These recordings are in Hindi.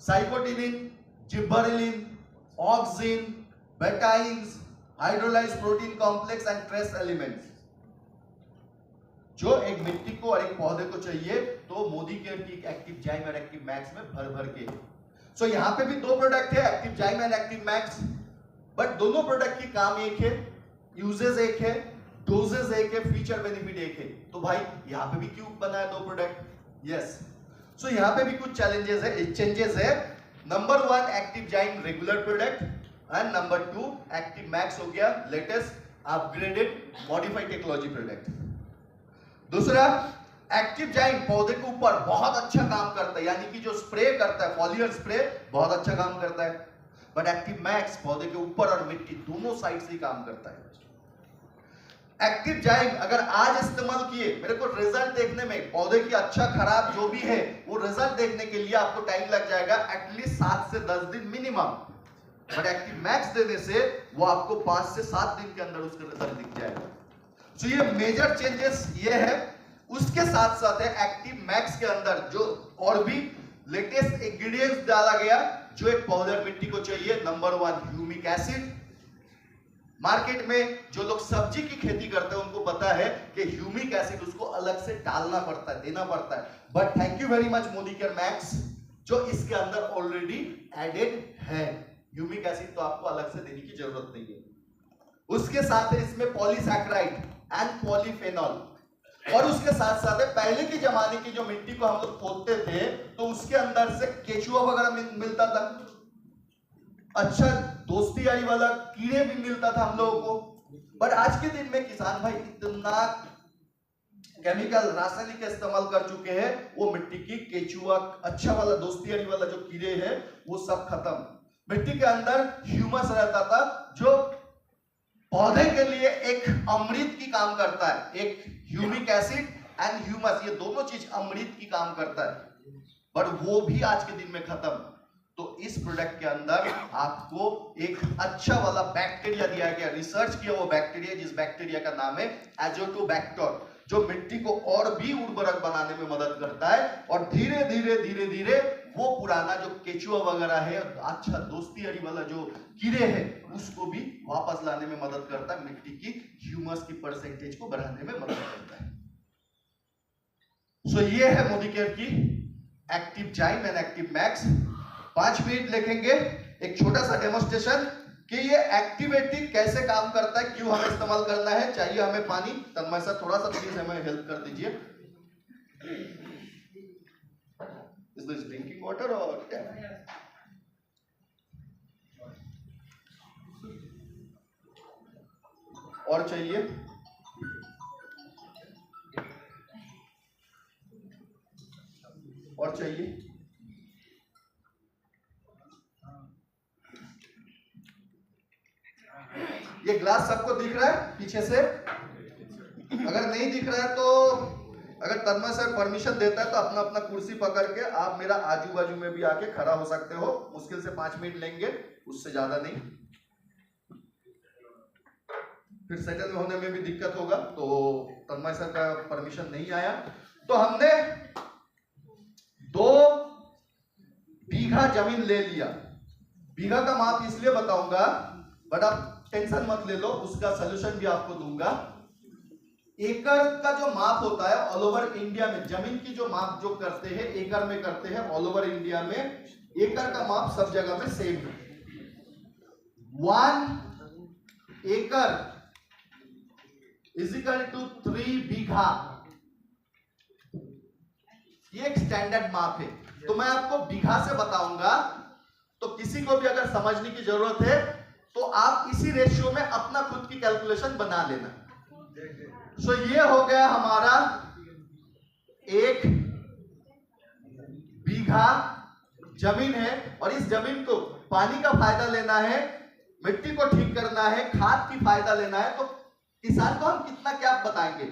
साइकोटिनिन, gibberellin, auxin, betaines, hydrolyzed protein complex and trace elements, जो एक मिट्टी को और एक पौधे को चाहिए, तो मोदी केयर की एक्टिव जाइम और एक्टिव मैक्स में भर भर के। सो यहां पे भी दो प्रोडक्ट है, एक्टिव जाइम एंड एक्टिव मैक्स, बट दोनों प्रोडक्ट की काम एक है, यूजेस एक है, डोजेस एक है, फीचर बेनिफिट एक है। तो भाई यहां पे भी क्यों बनाया दो प्रोडक्ट? यस। सो यहां पे भी कुछ चैलेंजेस है, चेंजेस है। नंबर 1 एक्टिव जाइम regular product and number 2 active max हो गया latest upgraded modified technology product. दूसरा, एक्टिव जाइम पौधे के ऊपर बहुत अच्छा काम करता है, यानी कि जो स्प्रे करता है फॉलियर स्प्रे बहुत अच्छा काम करता है, बट एक्टिव मैक्स पौधे के ऊपर और मिट्टी दोनों साइड से काम करता है। एक्टिव जाइम अगर आज इस्तेमाल किए, मेरे को रिजल्ट देखने में पौधे की अच्छा खराब जो भी है वो रिजल्ट देखने के लिए आपको टाइम लग जाएगा एटलीस्ट 7 से 10 दिन मिनिमम, बट एक्टिव मैक्स देने से वो आपको 5 से 7 दिन के अंदर उसका रिजल्ट दिख जाएगा। तो ये मेजर चेंजेस ये है। उसके साथ साथ है एक्टिव मैक्स के अंदर जो और भी लेटेस्ट इंग्रेडिएंट्स डाला गया जो एक पौधे और मिट्टी को चाहिए। Number 1 humic acid. मार्केट में जो लोग सब्जी की खेती करते हैं उनको पता है कि ह्यूमिक एसिड उसको अलग से डालना पड़ता है, देना पड़ता है, but thank you very much Modi care max जो इसके अंदर ऑलरेडी एडेड है। ह्यूमिक एसिड तो आपको अलग से देने की जरूरत नहीं है। उसके साथ है इसमें पॉलीसैकेराइड एंड पॉलीफेनॉल, और उसके साथ साथ है पहले के जमाने की जो मिट्टी को हम लोग खोदते थे तो उसके अंदर से केचुआ वगैरह मिलता था, अच्छा दोस्ती यारी वाला कीड़े भी मिलता था हम लोगों को, बट आज के दिन में किसान भाई इतना केमिकल रासायनिक का इस्तेमाल कर चुके हैं, वो मिट्टी की केचुआ अच्छा वाला दोस्ती यारी वाला जो कीड़े हैं वो सब खत्म। मिट्टी के अंदर ह्यूमस रहता था जो पौधे के लिए एक अमृत की काम करता है। एक ह्यूमिक एसिड एंड ह्यूमस, ये दोनों चीज अमृत की काम करता है, बट वो भी आज के दिन में खत्म। तो इस प्रोडक्ट के अंदर आपको एक अच्छा वाला बैक्टीरिया दिया गया, रिसर्च किया वो बैक्टीरिया, जिस बैक्टीरिया का नाम है एजोटोबैक्टर, जो मिट्टी को और भी उर्वरक बनाने में मदद करता है और धीरे धीरे धीरे धीरे वो पुराना जो केचुआ वगैरह है, अच्छा दोस्ती यारी वाला जो कीड़े हैं उसको भी वापस लाने में मदद करता है, मिट्टी की ह्यूमस की परसेंटेज को बढ़ाने में मदद करता है। सो ये है मोदी केयर की एक्टिव जाइम एंड एक्टिव मैक्स। 5 मिनट लिखेंगे एक छोटा सा डेमोस्ट्रेशन कि ये एक्टिवेटिव कैसे काम करता है, क्यों हमें इस्तेमाल करना है, चाहिए हमें पानी। तन्मय सर थोड़ा सा प्लीज हमें हेल्प कर दीजिए। Is this drinking water or tap? और चाहिए? और चाहिए? ये ग्लास सबको दिख रहा है पीछे से? अगर नहीं दिख रहा है तो अगर तन्मय सर परमिशन देता है तो अपना अपना कुर्सी पकड़ के आप मेरा आजू बाजू में भी आके खड़ा हो सकते हो। मुश्किल से 5 मिनट लेंगे, उससे ज्यादा नहीं, फिर सेटल होने में भी दिक्कत होगा। तो तन्मय सर का परमिशन नहीं आया तो हमने 2 बीघा जमीन ले लिया। बीघा का माप इसलिए बताऊंगा, बट आप टेंशन मत ले लो, उसका सलूशन भी आपको दूंगा। एकड़ का जो माप होता है ऑल ओवर इंडिया में, जमीन की जो माप जो करते हैं एकड़ में करते हैं, ऑल ओवर इंडिया में एकड़ का माप सब जगह में सेम है। 1 एकड़ इज इक्वल टू 3 बीघा, ये एक स्टैंडर्ड माप है। तो मैं आपको बीघा से बताऊंगा, तो किसी को भी अगर समझने की जरूरत है तो आप इसी रेशियो में अपना खुद की कैलकुलेशन बना लेना। सो ये हो गया हमारा 1 बीघा जमीन है, और इस जमीन को पानी का फायदा लेना है, मिट्टी को ठीक करना है, खाद की फायदा लेना है। तो किसान को हम कितना क्या बताएंगे,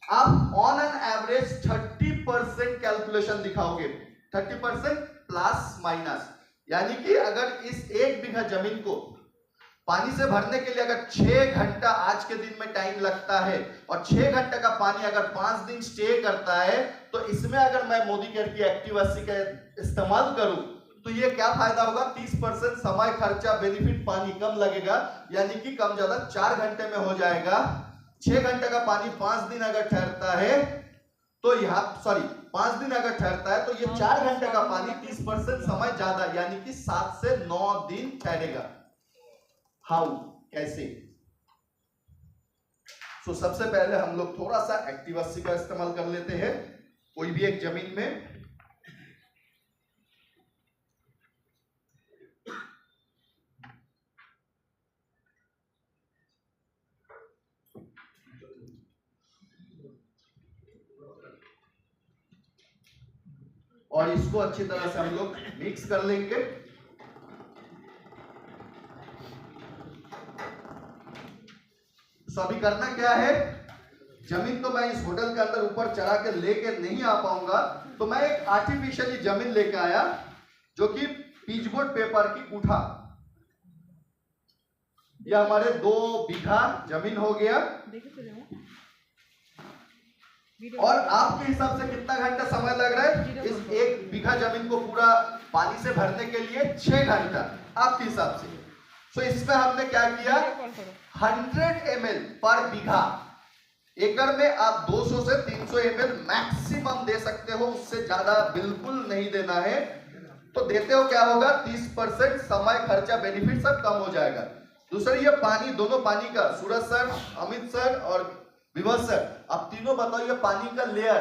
आप ऑन एन एवरेज 30% कैलकुलेशन दिखाओगे, 30% प्लस माइनस, यानी कि अगर इस 1 बीघा जमीन को पानी से भरने के लिए अगर 6 घंटा आज के दिन में टाइम लगता है और 6 घंटे का पानी अगर 5 दिन स्टे करता है, तो इसमें अगर मैं मोदी केयर की एक्टिव 80 का इस्तेमाल करूं तो ये क्या फायदा होगा? 30% समय खर्चा बेनिफिट, पानी कम लगेगा, यानी कि कम ज्यादा 4 घंटे में हो जाएगा। 6 घंटे का पानी 5 दिन अगर ठहरता है तो यहाँ 5 दिन अगर ठहरता है तो ये 4 घंटे का पानी 30% समय ज्यादा, यानी कि 7 से 9 दिन ठहरेगा। हाउ, कैसे? तो सबसे पहले हम लोग थोड़ा सा एक्टिव 80 का इस्तेमाल कर लेते हैं कोई भी एक जमीन में। और इसको अच्छी तरह से हम लोग मिक्स कर लेंगे। तो अभी करना क्या है, जमीन तो मैं इस होटल के अंदर ऊपर चढ़ा के लेके नहीं आ पाऊंगा, तो मैं एक आर्टिफिशियली जमीन लेके आया जो कि पिचबोर्ड पेपर की गुठा। यह हमारे 2 बीघा जमीन हो गया। और आपके हिसाब से कितना घंटा समय लग रहा है इस 1 बीघा जमीन को पूरा पानी से भरने के लिए? 6 घंटा आपके हिसाब से। तो इसमें हमने क्या किया, 100 ml पर बीघा। एकड़ में आप 200 से 300 ml मैक्सिमम दे सकते हो, उससे ज्यादा बिल्कुल नहीं देना है। तो देते हो क्या होगा, 30% समय खर्चा बेनिफिट सब कम हो जाएगा। दूसरा ये पानी, दोनों पानी का, सूरज सर, अमित सर और विभा सर, आप तीनों बताओ ये पानी का लेयर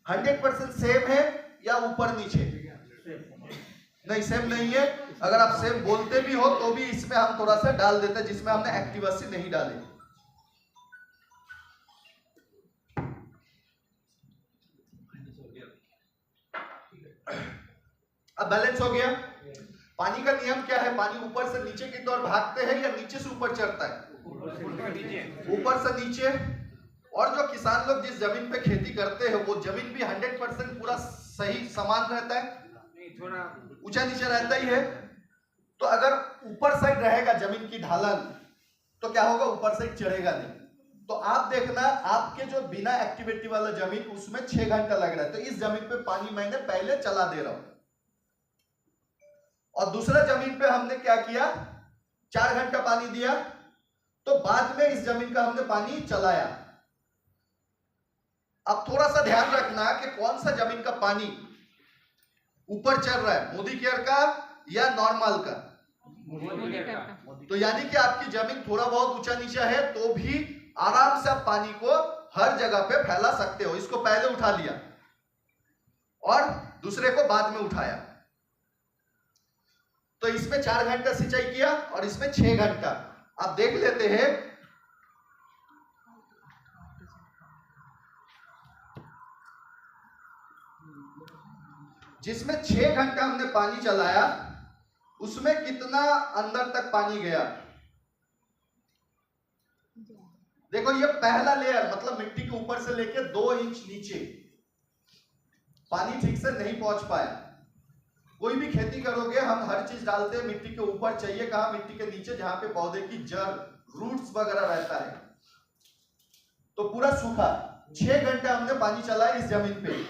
100% सेम है या ऊपर नीचे? नहीं, सेम नहीं है। अगर आप सेम बोलते भी हो तो भी इसमें हम थोड़ा सा डाल देते हैं जिसमें हमने एक्टिव 80 नहीं डाले। अब बैलेंस हो गया। पानी का नियम क्या है, पानी ऊपर से नीचे की तरफ भागते हैं या नीचे से ऊपर चढ़ता है? ऊपर से नीचे। और जो किसान लोग जिस जमीन पे खेती करते हैं वो जमीन भी 100% पूरा सही समान रहता है, थोड़ा ऊंचा नीचे रहता ही है। तो अगर ऊपर साइड रहेगा जमीन की ढालन तो क्या होगा, ऊपर साइड चढ़ेगा नहीं। तो आप देखना, आपके जो बिना एक्टिविटी वाला जमीन उसमें 6 घंटा लग रहा है, तो इस जमीन पे पानी मैंने पहले चला दे रहा हूं। और दूसरा जमीन पे हमने क्या किया, 4 घंटा पानी दिया, तो बाद में इस जमीन का हमने पानी चलाया। अब थोड़ा सा ध्यान रखना कि कौन सा जमीन का पानी ऊपर चल रहा है, मोदी केयर का या नॉर्मल का? तो यानी कि आपकी जमीन थोड़ा बहुत ऊंचा नीचा है तो भी आराम से आप पानी को हर जगह पे फैला सकते हो। इसको पहले उठा लिया और दूसरे को बाद में उठाया, तो इसमें 4 घंटा सिंचाई किया और इसमें 6 घंटा। आप देख लेते हैं, जिसमें 6 घंटा हमने पानी चलाया उसमें कितना अंदर तक पानी गया। देखो ये पहला लेयर, मतलब मिट्टी के ऊपर से लेके 2 इंच नीचे पानी ठीक से नहीं पहुंच पाया। कोई भी खेती करोगे हम हर चीज डालते हैं, मिट्टी के ऊपर चाहिए कहां, मिट्टी के नीचे जहां पे पौधे की जड़, रूट्स वगैरह रहता है। तो पूरा सूखा 6 घंटे हमने पानी चलाया इस जमीन पे।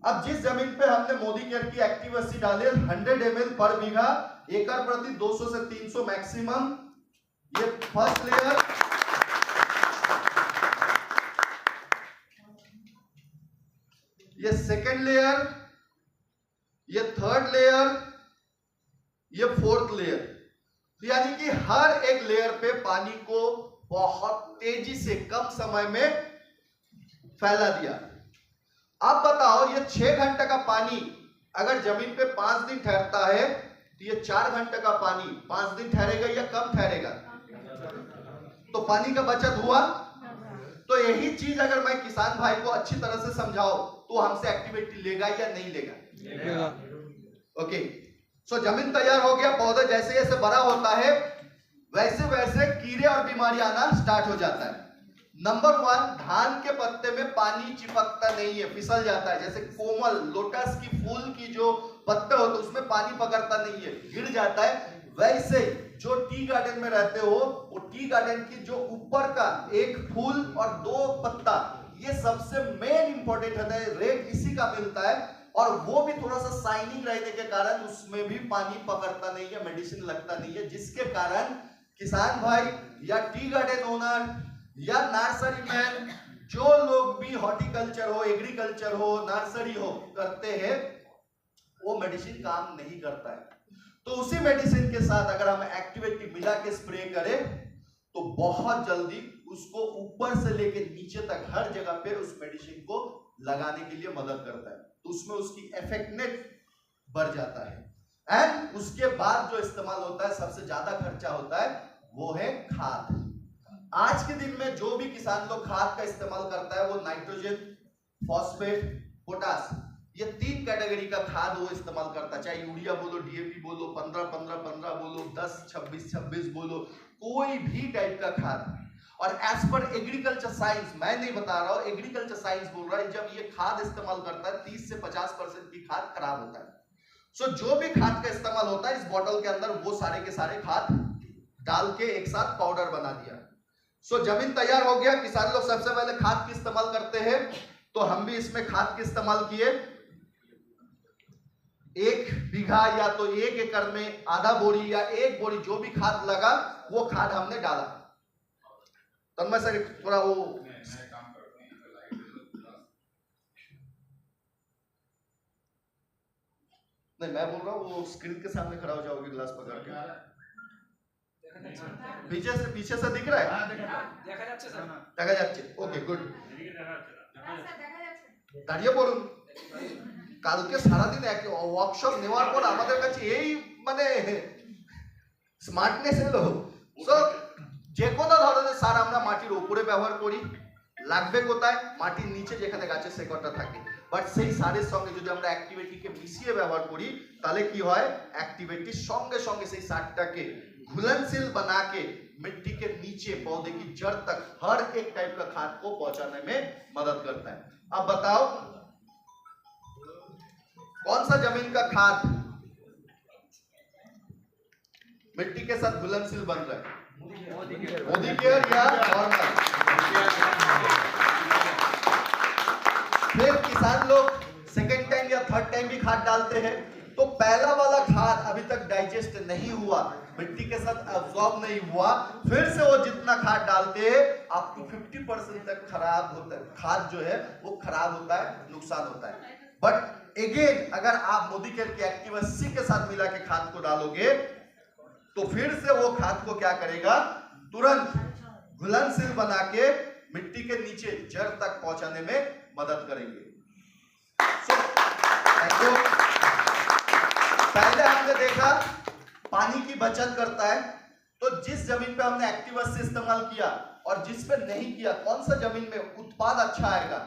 अब जिस जमीन पे हमने मोदी केयर की एक्टिव 80 डाले 100 ml पर बीघा, एकड़ प्रति 200 से 300 मैक्सिमम, ये फर्स्ट लेयर। ये सेकेंड लेयर, ये थर्ड लेयर, ये फोर्थ लेयर। यानी कि हर एक लेयर पे पानी को बहुत तेजी से कम समय में फैला दिया। आप बताओ ये 6 घंटे का पानी अगर जमीन पे 5 दिन ठहरता है तो ये 4 घंटे का पानी 5 दिन ठहरेगा या कम ठहरेगा? तो पानी का बचत हुआ। तो यही चीज अगर मैं किसान भाई को अच्छी तरह से समझाऊं तो हमसे एक्टिविटी लेगा या नहीं लेगा? ओके, सो जमीन तैयार हो गया। पौधा जैसे जैसे बड़ा होता है वैसे वैसे कीड़े और बीमारी आना स्टार्ट हो जाता है। नंबर 1, धान के पत्ते में पानी चिपकता नहीं है, फिसल जाता है। जैसे कोमल लोटस की फूल की जो पत्ते होते उसमें पानी पकड़ता नहीं है, गिर जाता है। वैसे जो टी गार्डन में रहते हो वो टी गार्डन की जो ऊपर का एक फूल और 2 पत्ता, ये सबसे मेन इंपॉर्टेंट होता है। रेट इसी का मिलता है और वो भी थोड़ा सा शाइनिंग रहने के कारण उसमें भी पानी पकड़ता नहीं है, मेडिसिन लगता नहीं है, जिसके कारण किसान भाई या टी गार्डन ओनर या नर्सरी मैन, जो लोग भी हॉर्टिकल्चर हो, एग्रीकल्चर हो, नर्सरी हो करते हैं, वो मेडिसिन काम नहीं करता है। तो उसी मेडिसिन के साथ अगर हम एक्टिवेटी मिला के स्प्रे करें तो बहुत जल्दी उसको ऊपर से लेके नीचे तक हर जगह पे उस मेडिसिन को लगाने के लिए मदद करता है, तो उसमें उसकी इफेक्टिवनेस बढ़ जाता है। एंड उसके बाद जो इस्तेमाल होता है, सबसे ज्यादा खर्चा होता है, वो है खाद। आज के दिन में जो भी किसान लोग खाद का इस्तेमाल करता है वो नाइट्रोजन, फॉस्फेट, पोटास, ये 3 कैटेगरी का खाद वो इस्तेमाल करता है। चाहे यूरिया बोलो, डीएपी बोलो, 15-15-15 बोलो, 10-26-26 बोलो, कोई भी टाइप का खाद। और एज पर एग्रीकल्चर साइंस, मैं नहीं बता रहा हूं, एग्रीकल्चर साइंस बोल रहा है, जब ये खाद इस्तेमाल करता है 30 से 50% की खाद खराब होता है। सो जो भी खाद का इस्तेमाल होता है, इस बोतल के अंदर वो सारे के सारे खाद डाल के एक साथ पाउडर बना दिया। सो जमीन तैयार हो गया। किसान लोग सबसे पहले खाद की इस्तेमाल करते हैं, तो हम भी इसमें खाद की इस्तेमाल किए। 1 बीघा या तो 1 एकड़ में आधा बोरी या 1 बोरी जो भी खाद लगा वो खाद हमने डाला। तो मैं सर थोड़ा वो नहीं, मैं बोल रहा हूँ वो स्क्रीन के सामने खड़ा हो जाओगे गिलास पकड़ के। पीछे से दिख रहा है? দেখা যাচ্ছে। Okay good. দাঁড়িয়ে পড়ুন। কালকে সারা দিন এক ওয়ার্কশপ নেওয়ার পর আমাদের কাছে এই মানে স্মার্টনেস এলো। সো যে কোনো ধরনের সার আমরা মাটির উপরে ব্যবহার করি, লাগবে কোথায়? মাটির নিচে যেখানে গাছের শেকড়টা থাকে। বাট সেই সারের সঙ্গে যদি আমরা অ্যাক্টিভিটিকে মিশিয়ে ব্যবহার করি তাহলে কি হয়? অ্যাক্টিভিটির সঙ্গে সঙ্গে সেই সারটাকে घुलनशील बना के मिट्टी के नीचे पौधे की जड़ तक हर एक टाइप का खाद को पहुंचाने में मदद करता है। अब बताओ कौन सा जमीन का खाद मिट्टी के साथ घुलनशील बन रहा है? मोदी केयर या नॉर्मल? फिर किसान लोग सेकेंड टाइम या थर्ड टाइम भी खाद डालते हैं, तो पहला वाला खाद अभी तक डाइजेस्ट नहीं हुआ, मिट्टी के साथ अब्सॉर्ब नहीं हुआ, फिर से वो जितना खाद डालते हैं अप टू 50% तक खराब होता है। खाद जो है वो खराब होता है, नुकसान होता है। बट अगेन अगर आप मोदी केयर की एक्टिव 80 के साथ मिला के खाद को डालोगे तो फिर से वो खाद को क्या करेगा? तुरंत घुलनशील बना के मिट्टी के नीचे जड़ तक पहुंचाने में मदद करेंगे। पहले हमने देखा पानी की बचत करता है, तो जिस जमीन पे हमने एक्टिव 80 इस्तेमाल किया और जिस पे नहीं किया, कौन सा जमीन में उत्पाद अच्छा आएगा?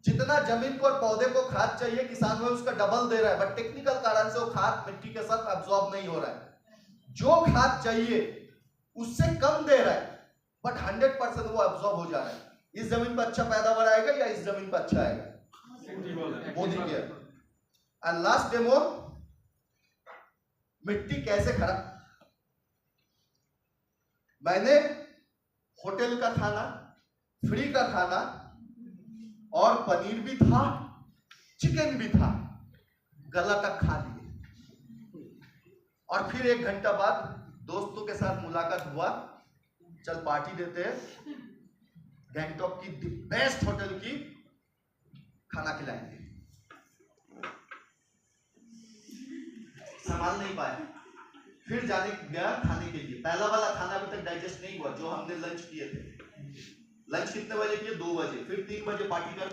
जितना जमीन को और पौधे को खाद चाहिए किसान में उसका डबल दे रहा है, बट टेक्निकल कारण से वो खाद मिट्टी के साथ अब्सॉर्ब नहीं हो रहा है। जो खाद चाहिए उससे कम दे रहा है, बट 100% वो अब्सॉर्ब हो जा रहा है। इस जमीन पर अच्छा पैदावार आएगा या इस जमीन पर अच्छा आएगा? Modi care. And last demo, मिट्टी कैसे खराब। मैंने होटल का खाना, फ्री का खाना और पनीर भी था, चिकन भी था, गला तक खा लिए। और फिर 1 घंटा बाद दोस्तों के साथ मुलाकात हुआ, चल पार्टी देते हैं, गैंगटॉक की द बेस्ट होटल की खाना खिलाएंगे। संभाल नहीं पाए, फिर जाने गया खाने के लिए। पहला वाला खाना अभी तक डाइजेस्ट नहीं हुआ जो हमने लंच किए थे। लंच कितने बजे किए? 2 बजे। फिर 3 बजे पार्टी कर